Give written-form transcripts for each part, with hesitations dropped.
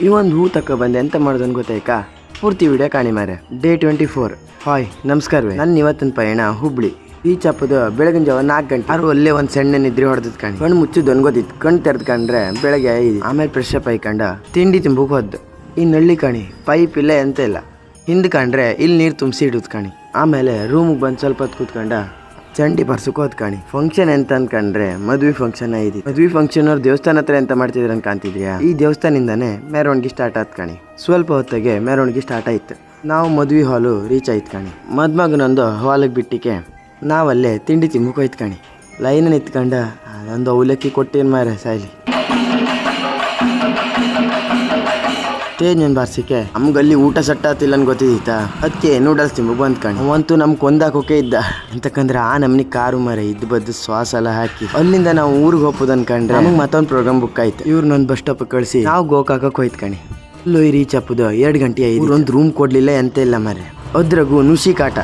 ಇವೊಂದು ಹೂ ತಕ್ಕ ಬಂದೆ ಎಂತ ಮಾಡೋದನ್ ಗೊತ್ತಾಯ್ಕಾ? ಪೂರ್ತಿ ವಿಡಿಯೋ ಕಾಣಿ ಮಾರೆ. ಡೇ 24. ಹಾಯ್ ನಮಸ್ಕಾರವೇ. ನನ್ನ ಇವತ್ತಿನ ಪಯಣ ಹುಬ್ಳಿ. ಬೀಚ್ ಹಪ್ಪದು ಬೆಳಗಿನ ಜಾವ 4 ಗಂಟೆ. ಯಾರು ಅಲ್ಲೇ ಒಂದು ಸಣ್ಣ ನಿದ್ರೆ ಹೊಡೆದ್ ಕಾಣಿ. ಕಣ್ಣು ಮುಚ್ಚಿದ್ ಅನ್ಗೋದಿತ್ತು. ಕಣ್ಣು ತೆರೆದ್ಕೊಂಡ್ರೆ ಬೆಳಗ್ಗೆ 5. ಆಮೇಲೆ ಫ್ರೆಶ್ ಅಪ್ ಆಯ್ಕೊಂಡ ತಿಂಡಿ ತಿಂಬುಕ್ ಹೋದ್. ಈ ನಳ್ಳಿ ಕಾಣಿ ಪೈಪ್ ಇಲ್ಲ ಎಂತ ಇಲ್ಲ. ಹಿಂದ್ ಕಂಡ್ರೆ ಇಲ್ಲಿ ನೀರು ತುಂಬಿಸಿ ಇಡುದ್ ಕಾಣಿ. ಆಮೇಲೆ ರೂಮಿಗೆ ಬಂದು ಸ್ವಲ್ಪ ಹೊತ್ತು ಕೂತ್ಕೊಂಡ ಚಂಡಿ ಬರ್ಸಕ್ ಹೋದ್ ಕಾಣಿ. ಫಂಕ್ಷನ್ ಎಂತ ಅನ್ಕೊಂಡ್ರೆ ಮದ್ವೆ ಫಂಕ್ಷನ್ ಐತಿ. ಮದ್ವೆ ಫಂಕ್ಷನ್ ಅವ್ರು ದೇವಸ್ಥಾನ ಹತ್ರ ಎಂತ ಮಾಡ್ತಿದ್ರು ಅನ್ಕಾಂತಿದ್ಯಾ? ಈ ದೇವಸ್ಥಾನದಿಂದಾನೆ ಮೆರವಣಿಗೆ ಸ್ಟಾರ್ಟ್ ಆತ್ ಕಾಣಿ. ಸ್ವಲ್ಪ ಹೊತ್ತಿಗೆ ಮೆರವಣಿಗೆ ಸ್ಟಾರ್ಟ್ ಆಯ್ತು. ನಾವು ಮದ್ವೆ ಹಾಲು ರೀಚ್ ಆಯ್ತು ಕಾಣಿ. ಮದ್ಮಗನೊಂದು ಹಾಲಿಗೆ ಬಿಟ್ಟಿಗೆ ನಾವಲ್ಲೇ ತಿಂಡಿ ತಿಂಬಕ್ ಹೋಯ್ತು ಕಾಣಿ. ಲೈನ್ ನಿಂತ್ಕೊಂಡ ಅದೊಂದು ಅವಲಕ್ಕಿ ಕೊಟ್ಟೇನು ಮಾರ ಸಾಯ್ಲಿ. ಸ್ಟೇಜ್ ಏನ್ ಬಾರ್ಸಿಕೆ ನಮ್ಗಲ್ಲಿ ಊಟ ಸೆಟ್ ಆತಿಲ್ಲ ಅನ್ ಗೊತ್ತಿದ್ದ. ಅದಕ್ಕೆ ನೂಡಲ್ಸ್ ತಿಂಬ ಬಂದ್ ಕಾಣಿ. ಅವಂತೂ ನಮ್ ಕೊಂದಾಕೋಕೆ ಇದ್ದ ಅಂತಕಂದ್ರೆ ಆ ನಮ್ನಿ ಕಾರು ಮರ ಇದ್ದು ಬದ್ದು ಶ್ವಾಸ ಎಲ್ಲ ಹಾಕಿ ಅಲ್ಲಿಂದ ನಾವು ಊರಿಗೆ ಹೋಗ್ಬೋದು ಅನ್ಕೊಂಡ್ರೆ ನಮಗೆ ಮತ್ತೊಂದು ಪ್ರೋಗ್ರಾಮ್ ಬುಕ್ ಆಯ್ತು. ಇವ್ರನ್ನೊಂದು ಬಸ್ ಸ್ಟಾಪ್ ಕಳಿಸಿ ನಾವು ಗೋಕಾಕಕ್ಕೆ ಹೋಯ್ತು ಕಾಣಿ. ಅಲ್ಲೂ ರೀಚ್ ಹಪ್ಪದು 2 ಗಂಟೆ. ಒಂದು ರೂಮ್ ಕೊಡ್ಲಿಲ್ಲ ಎಂತ ಇಲ್ಲ ಮರೆ. ಅದ್ರಾಗೂ ನುಸಿ ಕಾಟ.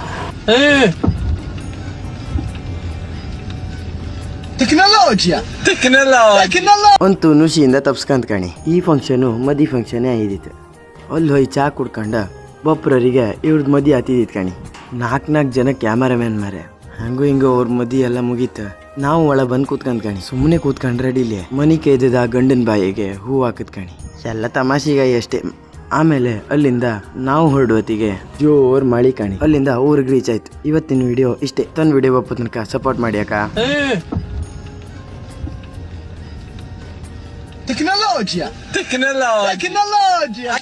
ಅಂತೂ ನುಸಿಯಿಂದ ತಪ್ಸ್ಕಂತ ಕಾಣಿ. ಈ ಫಂಕ್ಷನು ಮದಿ ಫಂಕ್ಷನ್ ಆಗಿದ್ದಿತ್ತು. ಅಲ್ಲಿ ಹೋಗಿ ಚಾ ಕುಡ್ಕೊಂಡ ಬೊಬ್ರರಿಗೆ ಇವ್ರದ್ದು ಮದಿ ಹತ್ತಿದಿತ್ತು ಕಾಣಿ. 4 ಜನ ಕ್ಯಾಮರಾಮ್ಯಾನ್ ಮಾರೆ. ಹಂಗೂ ಹಿಂಗೂ ಅವ್ರ ಮದಿ ಎಲ್ಲ ಮುಗೀತು. ನಾವು ಒಳ ಬಂದು ಕೂತ್ಕೊಂಡ್ ಕಾಣಿ. ಸುಮ್ಮನೆ ಕೂತ್ಕೊಂಡ್ ರೆಡಿಲಿ ಮನಿ ಕೇದಿದ ಗಂಡನ ಬಾಯಿಗೆ ಹೂ ಹಾಕದ್ ಕಾಣಿ. ಎಲ್ಲ ತಮಾಷೆಗಾಯಿ ಅಷ್ಟೇ. ಆಮೇಲೆ ಅಲ್ಲಿಂದ ನಾವು ಹೊರಡುವತ್ತಿಗೆ ಜೋರ್ ಮಳಿ ಕಾಣಿ. ಅಲ್ಲಿಂದ ಊರಿಗೆ ರೀಚ್ ಆಯ್ತು. ಇವತ್ತಿನ ವಿಡಿಯೋ ಇಷ್ಟೇ. ತನ್ನ ವಿಡಿಯೋ ಬಪ್ಪ ತನಕ ಸಪೋರ್ಟ್ ಮಾಡಿ ಅಕ್ಕ. Tecnologia!